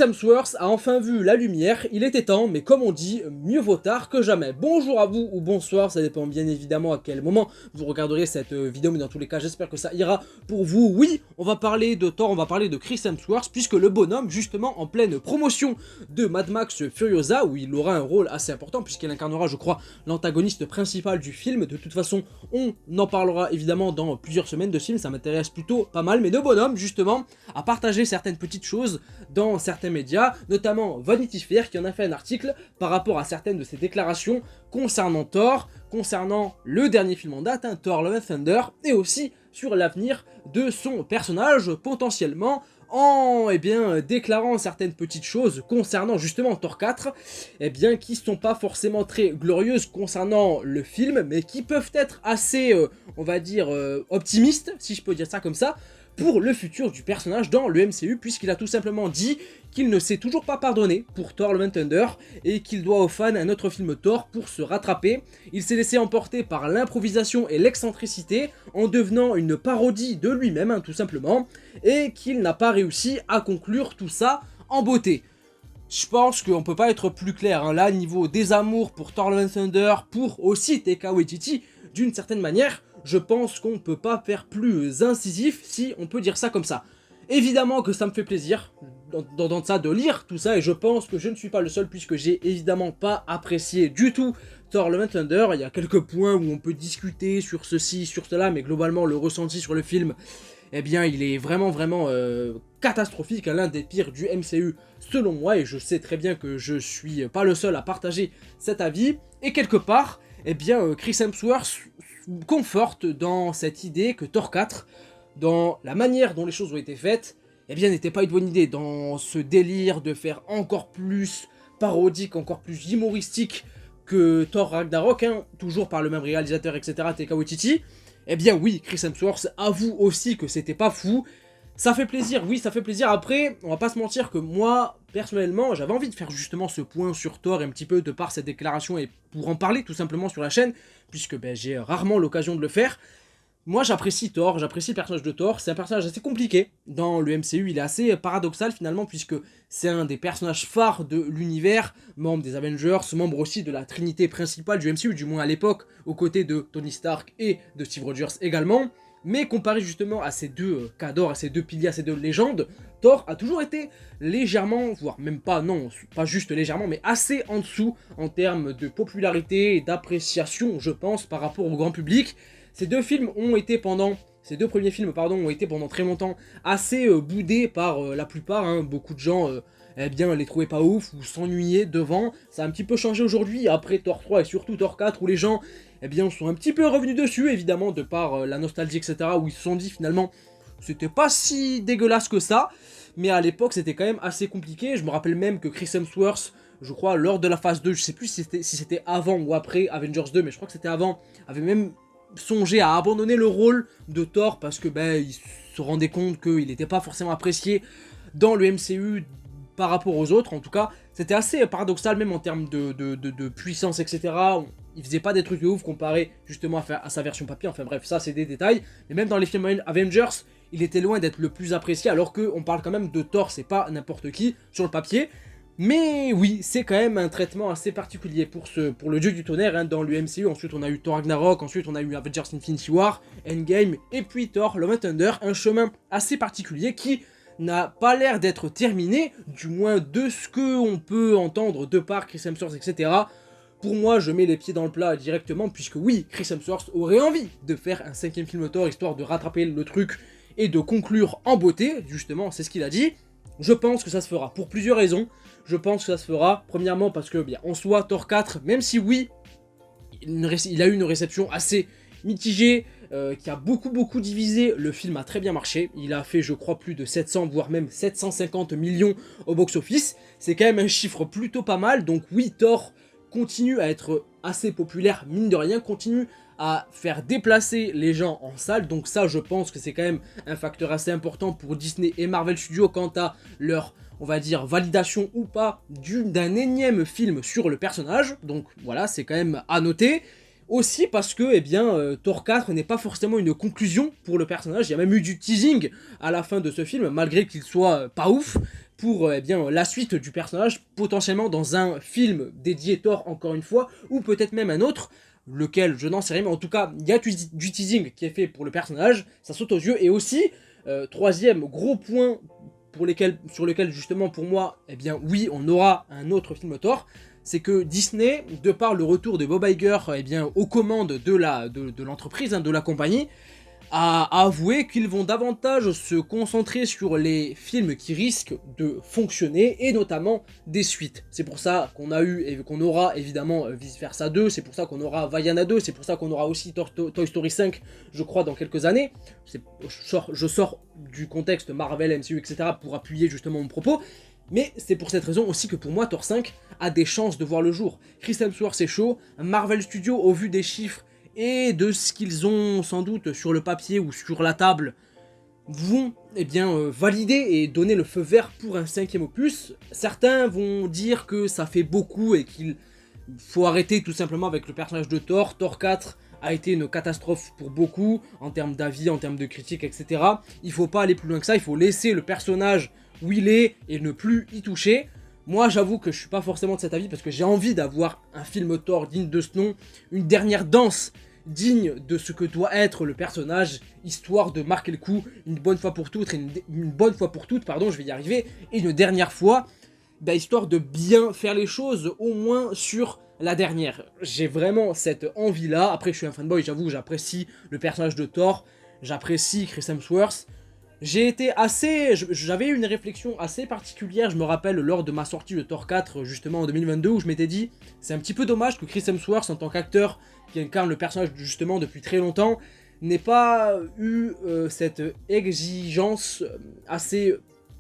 Hemsworth a enfin vu la lumière, il était temps, mais comme on dit, mieux vaut tard que jamais. Bonjour à vous ou bonsoir, ça dépend bien évidemment à quel moment vous regarderez cette vidéo, mais dans tous les cas, j'espère que ça ira pour vous. Oui, on va parler de Thor, on va parler de Chris Hemsworth, puisque le bonhomme, justement en pleine promotion de Mad Max Furiosa, où il aura un rôle assez important, puisqu'il incarnera, je crois, l'antagoniste principal du film. De toute façon, on en parlera évidemment dans plusieurs semaines de ce film, ça m'intéresse plutôt pas mal, mais le bonhomme, justement, a partagé certaines petites choses dans certains médias, notamment Vanity Fair qui en a fait un article par rapport à certaines de ses déclarations concernant Thor, concernant le dernier film en date, Thor Love and Thunder, et aussi sur l'avenir de son personnage potentiellement en déclarant certaines petites choses concernant justement Thor 4, qui sont pas forcément très glorieuses concernant le film, mais qui peuvent être assez, optimistes, si je peux dire ça comme ça, pour le futur du personnage dans le MCU, puisqu'il a tout simplement dit qu'il ne s'est toujours pas pardonné pour Thor Love and Thunder et qu'il doit aux fans un autre film Thor pour se rattraper. Il s'est laissé emporter par l'improvisation et l'excentricité en devenant une parodie de lui-même, tout simplement, et qu'il n'a pas réussi à conclure tout ça en beauté. Je pense qu'on peut pas être plus clair, là, niveau des amours pour Thor Love and Thunder, pour aussi Taika Waititi, d'une certaine manière, je pense qu'on peut pas faire plus incisif, si on peut dire ça comme ça. Évidemment que ça me fait plaisir dans ça de lire tout ça, et je pense que je ne suis pas le seul, puisque j'ai évidemment pas apprécié du tout Thor Love and Thunder. Il y a quelques points où on peut discuter sur ceci, sur cela, mais globalement le ressenti sur le film, il est vraiment catastrophique, l'un des pires du MCU selon moi, et je sais très bien que je suis pas le seul à partager cet avis, et quelque part, Chris Hemsworth conforte dans cette idée que Thor 4, dans la manière dont les choses ont été faites, n'était pas une bonne idée, dans ce délire de faire encore plus parodique, encore plus humoristique que Thor Ragnarok, toujours par le même réalisateur, etc., Taika Waititi. Oui, Chris Hemsworth avoue aussi que c'était pas fou. Ça fait plaisir, oui, ça fait plaisir. Après, on va pas se mentir que moi, personnellement, j'avais envie de faire justement ce point sur Thor, un petit peu de par cette déclaration, et pour en parler tout simplement sur la chaîne, puisque j'ai rarement l'occasion de le faire. Moi, j'apprécie Thor, j'apprécie le personnage de Thor. C'est un personnage assez compliqué dans le MCU, il est assez paradoxal finalement, puisque c'est un des personnages phares de l'univers, membre des Avengers, membre aussi de la trinité principale du MCU, du moins à l'époque, aux côtés de Tony Stark et de Steve Rogers également. Mais comparé justement à ces deux cadors, à ces deux piliers, à ces deux légendes, Thor a toujours été légèrement, voire même pas, non, pas juste légèrement, mais assez en dessous en termes de popularité et d'appréciation, je pense, par rapport au grand public. Ces deux premiers films, ont été pendant très longtemps assez boudés par la plupart, beaucoup de gens les trouvaient pas ouf ou s'ennuyaient devant. Ça a un petit peu changé aujourd'hui après Thor 3 et surtout Thor 4, où les gens sont un petit peu revenus dessus, évidemment, de par la nostalgie, etc., où ils se sont dit finalement c'était pas si dégueulasse que ça, mais à l'époque c'était quand même assez compliqué. Je me rappelle même que Chris Hemsworth, je crois lors de la phase 2, je sais plus si c'était avant ou après Avengers 2, mais je crois que c'était avant, avait même songé à abandonner le rôle de Thor parce que il se rendait compte qu'il n'était pas forcément apprécié dans le MCU par rapport aux autres. En tout cas, c'était assez paradoxal, même en termes de puissance, etc. Il faisait pas des trucs de ouf comparé justement à sa version papier. Enfin bref, ça c'est des détails. Mais même dans les films Avengers, il était loin d'être le plus apprécié, alors qu'on parle quand même de Thor, c'est pas n'importe qui sur le papier. Mais oui, c'est quand même un traitement assez particulier pour le dieu du tonnerre dans le MCU. Ensuite, on a eu Thor Ragnarok, ensuite on a eu Avengers Infinity War, Endgame, et puis Thor Love and Thunder, un chemin assez particulier qui n'a pas l'air d'être terminé, du moins de ce qu'on peut entendre de par Chris Hemsworth, etc. Pour moi, je mets les pieds dans le plat directement, puisque oui, Chris Hemsworth aurait envie de faire un 5e film Thor, histoire de rattraper le truc et de conclure en beauté, justement, c'est ce qu'il a dit. Je pense que ça se fera pour plusieurs raisons. Je pense que ça se fera, premièrement parce que, en soi, Thor 4, même si oui, il a eu une réception assez mitigée, qui a beaucoup divisé, le film a très bien marché. Il a fait, je crois, plus de 700, voire même 750 millions au box-office. C'est quand même un chiffre plutôt pas mal, donc oui, Thor continue à être assez populaire, mine de rien, continue à faire déplacer les gens en salle, donc ça je pense que c'est quand même un facteur assez important pour Disney et Marvel Studios quant à leur, on va dire, validation ou pas d'un énième film sur le personnage, donc voilà, c'est quand même à noter. Aussi parce que Thor 4 n'est pas forcément une conclusion pour le personnage, il y a même eu du teasing à la fin de ce film, malgré qu'il soit pas ouf, pour eh bien, la suite du personnage, potentiellement dans un film dédié Thor encore une fois, ou peut-être même un autre, lequel je n'en sais rien, mais en tout cas il y a du teasing qui est fait pour le personnage, ça saute aux yeux, et aussi, troisième gros point sur lequel justement pour moi, eh bien oui, on aura un autre film Thor, c'est que Disney, de par le retour de Bob Iger eh bien, aux commandes de l'entreprise, de la compagnie, a avoué qu'ils vont davantage se concentrer sur les films qui risquent de fonctionner, et notamment des suites. C'est pour ça qu'on a eu et qu'on aura évidemment Vice Versa 2, c'est pour ça qu'on aura Vaiana 2, c'est pour ça qu'on aura aussi Toy Story 5, je crois, dans quelques années. Je sors du contexte Marvel, MCU, etc. pour appuyer justement mon propos. Mais c'est pour cette raison aussi que pour moi, Thor 5 a des chances de voir le jour. Chris Hemsworth c'est chaud, Marvel Studios, au vu des chiffres et de ce qu'ils ont sans doute sur le papier ou sur la table, vont eh bien, valider et donner le feu vert pour un 5e opus. Certains vont dire que ça fait beaucoup et qu'il faut arrêter tout simplement avec le personnage de Thor. Thor 4 a été une catastrophe pour beaucoup, en termes d'avis, en termes de critiques, etc. Il faut pas aller plus loin que ça, il faut laisser le personnage où il est et ne plus y toucher. Moi j'avoue que je suis pas forcément de cet avis parce que j'ai envie d'avoir un film Thor digne de ce nom, une dernière danse digne de ce que doit être le personnage, histoire de marquer le coup une bonne fois pour toutes, je vais y arriver, et une dernière fois, bah, histoire de bien faire les choses, au moins sur la dernière. J'ai vraiment cette envie-là. Après, je suis un fanboy, j'avoue, j'apprécie le personnage de Thor, j'apprécie Chris Hemsworth. J'avais eu une réflexion assez particulière, je me rappelle, lors de ma sortie de Thor 4, justement en 2022, où je m'étais dit, c'est un petit peu dommage que Chris Hemsworth, en tant qu'acteur qui incarne le personnage justement depuis très longtemps, n'ait pas eu cette exigence assez,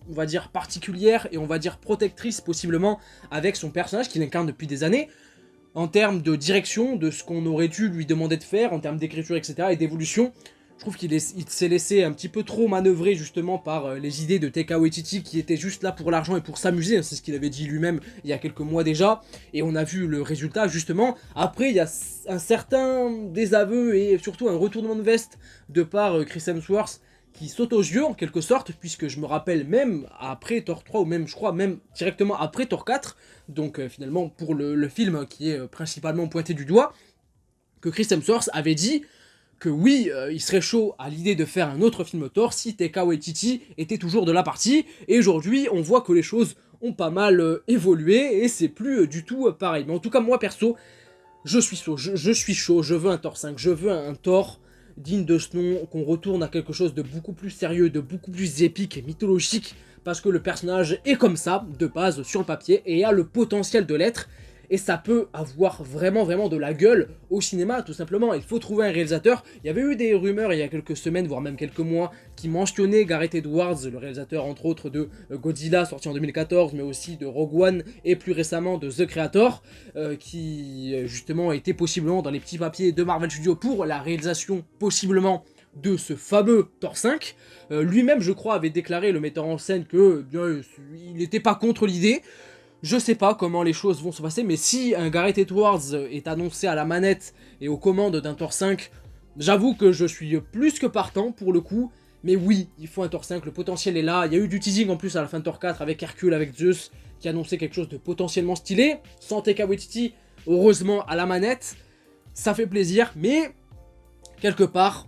on va dire, particulière et on va dire protectrice possiblement avec son personnage qu'il incarne depuis des années, en termes de direction, de ce qu'on aurait dû lui demander de faire, en termes d'écriture, etc. et d'évolution. Je trouve qu'il s'est laissé un petit peu trop manœuvrer justement par les idées de Taika Waititi qui étaient juste là pour l'argent et pour s'amuser, c'est ce qu'il avait dit lui-même il y a quelques mois déjà, et on a vu le résultat justement. Après il y a un certain désaveu et surtout un retournement de veste de par Chris Hemsworth qui saute aux yeux en quelque sorte, puisque je me rappelle même après Thor 3 ou même je crois même directement après Thor 4, donc finalement pour le film qui est principalement pointé du doigt, que Chris Hemsworth avait dit que oui, il serait chaud à l'idée de faire un autre film Thor si Taika Waititi était toujours de la partie, et aujourd'hui on voit que les choses ont pas mal évolué, et c'est plus du tout pareil. Mais en tout cas moi perso, je suis chaud, je veux un Thor 5, je veux un Thor digne de ce nom, qu'on retourne à quelque chose de beaucoup plus sérieux, de beaucoup plus épique et mythologique, parce que le personnage est comme ça, de base, sur le papier, et a le potentiel de l'être, et ça peut avoir vraiment de la gueule au cinéma, tout simplement. Il faut trouver un réalisateur. Il y avait eu des rumeurs il y a quelques semaines, voire même quelques mois, qui mentionnaient Gareth Edwards, le réalisateur entre autres de Godzilla, sorti en 2014, mais aussi de Rogue One, et plus récemment de The Creator, qui justement était possiblement dans les petits papiers de Marvel Studios pour la réalisation, possiblement, de ce fameux Thor 5. Lui-même, je crois, avait déclaré, le metteur en scène, que bien, il n'était pas contre l'idée. Je sais pas comment les choses vont se passer, mais si un Gareth Edwards est annoncé à la manette et aux commandes d'un Thor 5, j'avoue que je suis plus que partant pour le coup. Mais oui, il faut un Thor 5, le potentiel est là. Il y a eu du teasing en plus à la fin de Thor 4 avec Hercule, avec Zeus, qui annonçait quelque chose de potentiellement stylé. Sans Taika Waititi, heureusement, à la manette. Ça fait plaisir, mais quelque part,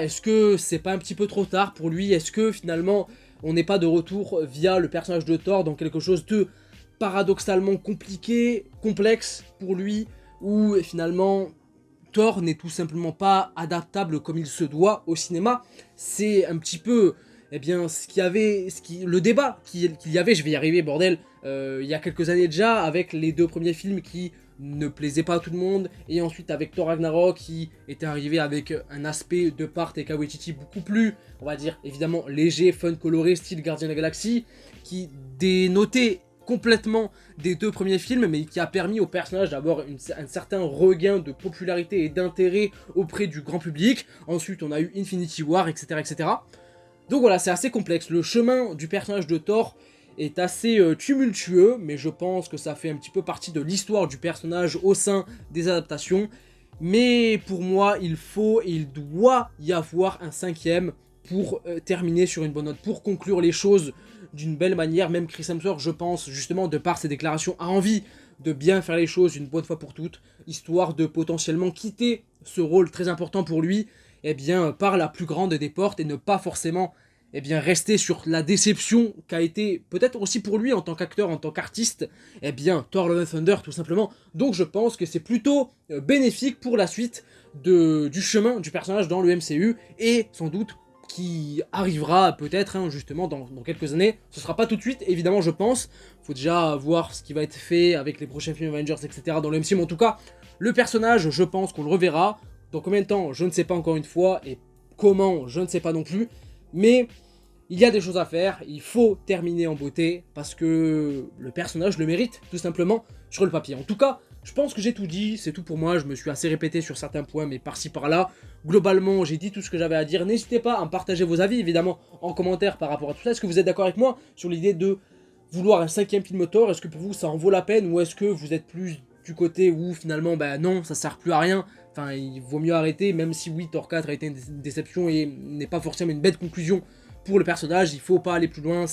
est-ce que c'est pas un petit peu trop tard pour lui? Est-ce que finalement, on n'est pas de retour via le personnage de Thor dans quelque chose de paradoxalement compliqué, complexe pour lui, où finalement Thor n'est tout simplement pas adaptable comme il se doit au cinéma? C'est un petit peu bien le débat qu'il y avait, je vais y arriver bordel, il y a quelques années déjà, avec les deux premiers films qui ne plaisaient pas à tout le monde, et ensuite avec Thor Ragnarok qui était arrivé avec un aspect de part Taika Waititi beaucoup plus, on va dire évidemment léger, fun, coloré, style Gardien de la Galaxie, qui dénotait complètement des deux premiers films, mais qui a permis au personnage d'avoir un certain regain de popularité et d'intérêt auprès du grand public. Ensuite on a eu Infinity War, etc. etc. Donc voilà, c'est assez complexe. Le chemin du personnage de Thor est assez tumultueux, mais je pense que ça fait un petit peu partie de l'histoire du personnage au sein des adaptations. Mais pour moi, il doit y avoir un 5e pour terminer sur une bonne note, pour conclure les choses d'une belle manière. Même Chris Hemsworth, je pense, justement, de par ses déclarations, a envie de bien faire les choses une bonne fois pour toutes, histoire de potentiellement quitter ce rôle très important pour lui, eh bien, par la plus grande des portes et ne pas forcément eh bien, rester sur la déception qu'a été, peut-être aussi pour lui en tant qu'acteur, en tant qu'artiste, eh bien, Thor Love and Thunder, tout simplement. Donc je pense que c'est plutôt bénéfique pour la suite du chemin du personnage dans le MCU, et sans doute qui arrivera peut-être, hein, justement, dans quelques années. Ce sera pas tout de suite, évidemment, je pense. Faut déjà voir ce qui va être fait avec les prochains films Avengers, etc. dans le MCU, mais en tout cas, le personnage, je pense qu'on le reverra. Dans combien de temps, je ne sais pas encore une fois, et comment, je ne sais pas non plus, mais il y a des choses à faire, il faut terminer en beauté, parce que le personnage le mérite, tout simplement, sur le papier. En tout cas, je pense que j'ai tout dit, c'est tout pour moi, je me suis assez répété sur certains points, mais par-ci par-là. Globalement, j'ai dit tout ce que j'avais à dire. N'hésitez pas à me partager vos avis, évidemment, en commentaire par rapport à tout ça. Est-ce que vous êtes d'accord avec moi sur l'idée de vouloir un 5e film Thor? Est-ce que pour vous, ça en vaut la peine, ou est-ce que vous êtes plus du côté où, finalement, ben non, ça sert plus à rien? Enfin, il vaut mieux arrêter, même si oui, Thor 4 a été une déception et n'est pas forcément une belle conclusion pour le personnage. Il faut pas aller plus loin,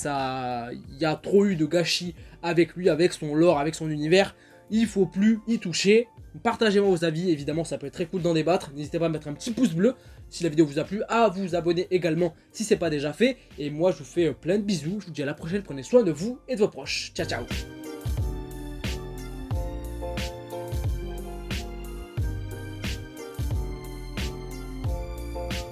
il y a trop eu de gâchis avec lui, avec son lore, avec son univers. Il faut plus y toucher. Partagez-moi vos avis, évidemment ça peut être très cool d'en débattre. N'hésitez pas à mettre un petit pouce bleu si la vidéo vous a plu, à vous abonner également si c'est pas déjà fait. Et moi je vous fais plein de bisous, je vous dis à la prochaine, prenez soin de vous et de vos proches. Ciao ciao.